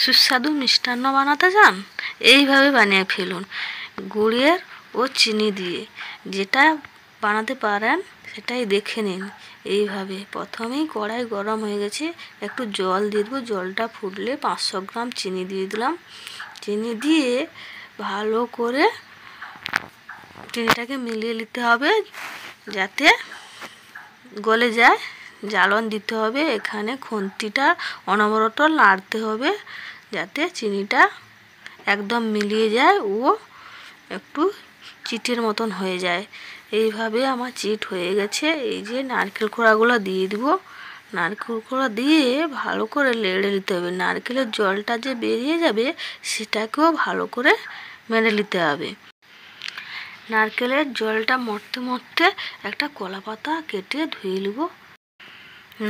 সুস্বাদু মিষ্টান্ন বানাতে চান, এইভাবে বানিয়ে ফেলুন গুড়ের ও চিনি দিয়ে। যেটা বানাতে পারেন সেটাই দেখে নিন। এইভাবে প্রথমেই কড়াই গরম হয়ে গেছে, একটু জল দিয়ে দেবো। জলটা ফুটলে 500 গ্রাম চিনি দিয়ে দিলাম। চিনি দিয়ে ভালো করে চিনিটাকে মিলিয়ে নিতে হবে যাতে গলে যায়। জ্বালন দিতে হবে, এখানে খুন্তিটা অনবরত নাড়তে হবে যাতে চিনিটা একদম মিলিয়ে যায় ও একটু চিটের মতন হয়ে যায়। এইভাবে আমার চিট হয়ে গেছে। এই যে নারকেল কোড়াগুলো দিয়ে দিব। নারকেল কোড়া দিয়ে ভালো করে নেড়ে নিতে হবে। নারকেলের জলটা যে বেরিয়ে যাবে সেটাকেও ভালো করে মেরে নিতে হবে। নারকেলের জলটা মরতে মরতে একটা কলা পাতা কেটে ধুয়ে নেব।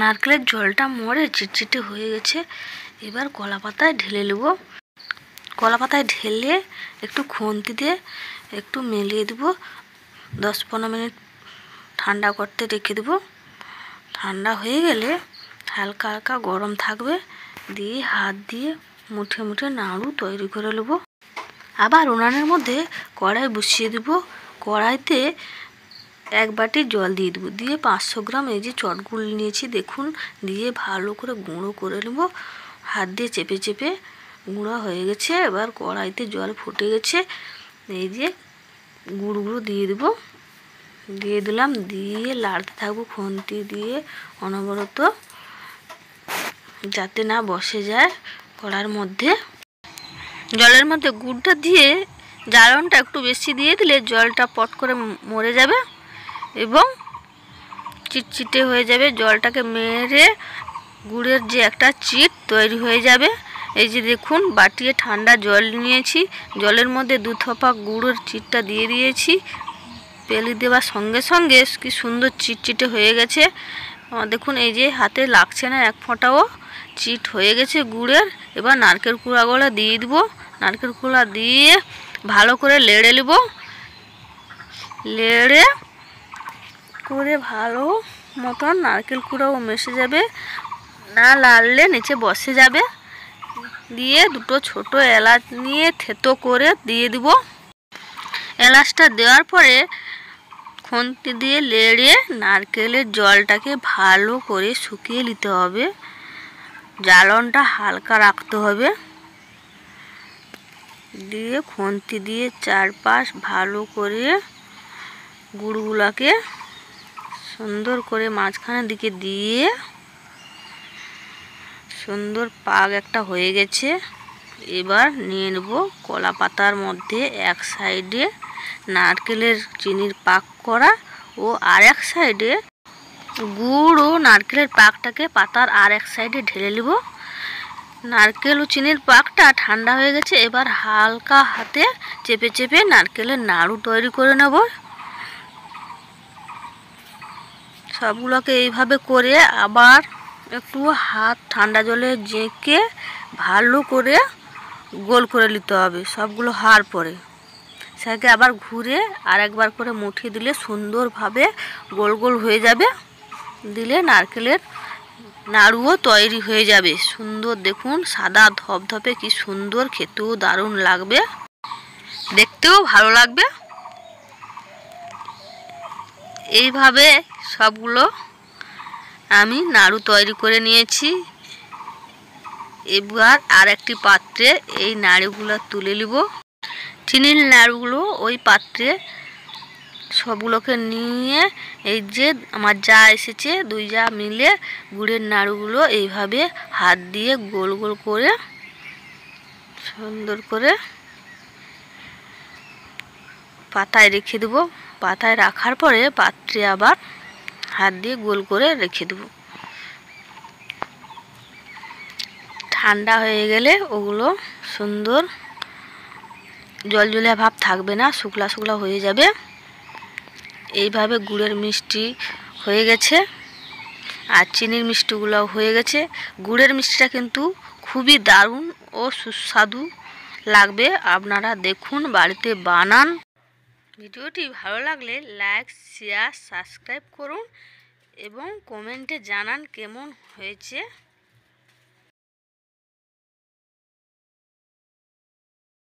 নারকেলের জলটা মরে চিটচিটে হয়ে গেছে, এবার কলা পাতায় ঢেলে নেব। কলা পাতায় ঢেলে একটু খুন্তি দিয়ে একটু মিলিয়ে দেবো। 10-15 মিনিট ঠান্ডা করতে রেখে দেবো। ঠান্ডা হয়ে গেলে হালকা হালকা গরম থাকবে, দিয়ে হাত দিয়ে মুঠে মুঠে নাড়ু তৈরি করে নেব। আবার উনানের মধ্যে কড়াই বসিয়ে দেব। কড়াইতে 1 বাটি জল দিয়ে দেবো। দিয়ে 500 গ্রাম এই যে চটগুল নিয়েছি দেখুন, দিয়ে ভালো করে গুঁড়ো করে নেব। হাত দিয়ে চেপে চেপে গুঁড়ো হয়ে গেছে। এবার কড়াইতে জল ফুটে গেছে, এই যে গুঁড়োগুলো দিয়ে দেবো। দিয়ে দিলাম, দিয়ে লাড়তে থাকবো খুন্তি দিয়ে অনবরত যাতে না বসে যায় কড়ার মধ্যে। জলের মধ্যে গুড়টা দিয়ে জ্বালনটা একটু বেশি দিয়ে দিলে জলটা পট করে মরে যাবে এবং চিটচিটে হয়ে যাবে। জলটাকে মেরে গুড়ের যে একটা চিট তৈরি হয়ে যাবে। এই যে দেখুন বাটিয়ে ঠান্ডা জল নিয়েছি, জলের মধ্যে 2 থোপা গুড়ের চিটটা দিয়ে দিয়েছি। পেলি দেওয়ার সঙ্গে সঙ্গে কি সুন্দর চিটচিটে হয়ে গেছে। দেখুন এই যে হাতে লাগছে না এক ফোঁটাও, চিট হয়ে গেছে গুড়ের। এবার নারকেল কুড়াগুলো দিয়ে দিব। নারকেল কুড়া দিয়ে ভালো করে নেড়ে নেব। নেড়ে করে ভালো মতন নারকেল কুড়াও মিশে যাবে, না লাড়লে নিচে বসে যাবে। দিয়ে 2 ছোট এলাচ নিয়ে থেতো করে দিয়ে দিব। এলাচটা দেওয়ার পরে খুন্তি দিয়ে নেড়ে নারকেলের জলটাকে ভালো করে শুকিয়ে নিতে হবে। জ্বালনটা হালকা রাখতে হবে। দিয়ে খুন্তি দিয়ে চারপাশ ভালো করে গুড়গুলাকে সুন্দর করে মাঝখানের দিকে দিয়ে সুন্দর পাক একটা হয়ে গেছে। এবার নিয়ে নেব কলা পাতার মধ্যে এক সাইডে নারকেলের চিনির পাক করা ও আর এক সাইডে গুড় ও নারকেলের পাকটাকে পাতার আর এক সাইডে ঢেলে নেব। নারকেল ও চিনির পাকটা ঠান্ডা হয়ে গেছে, এবার হালকা হাতে চেপে চেপে নারকেলের নাড়ু তৈরি করে নেব। সবগুলোকে এইভাবে করে আবার একটু হাত ঠান্ডা জলে জেঁকে ভালো করে গোল করে নিতে হবে। সবগুলো হওয়ার পরে সেটাকে আবার ঘুরে আর একবার করে মুঠি দিলে সুন্দরভাবে গোল গোল হয়ে যাবে। দিলে নারকেলের নাড়ুও তৈরি হয়ে যাবে। সুন্দর দেখুন সাদা ধপধপে, কি সুন্দর, খেতেও দারুণ লাগবে, দেখতেও ভালো লাগবে। এইভাবে সবগুলো আমি নাড়ু তৈরি করে নিয়েছি। এবার আর একটি পাত্রে এই নাড়ুগুলো তুলে নিব। চিনির নাড়ুগুলো ওই পাত্রে সবগুলোকে নিয়ে এই যে আমার যা এসেছে 2 যা মিলে গুড়ের নাড়ুগুলো এইভাবে হাত দিয়ে গোল গোল করে সুন্দর করে পাতায় রেখে দেবো। পাতায় রাখার পরে পাত্রে আবার হাত দিয়ে গোল করে রেখে দেব। ঠান্ডা হয়ে গেলে ওগুলো সুন্দর জলজলিয়া ভাব থাকবে না, শুকলা শুকলা হয়ে যাবে। এইভাবে গুড়ের মিষ্টি হয়ে গেছে আর চিনির মিষ্টিগুলোও হয়ে গেছে। গুড়ের মিষ্টিটা কিন্তু খুবই দারুণ ও সুস্বাদু লাগবে। আপনারা দেখুন, বাড়িতে বানান। ভিডিওটি ভালো লাগলে লাইক, শেয়ার, সাবস্ক্রাইব করুন এবং কমেন্টে জানান কেমন হয়েছে।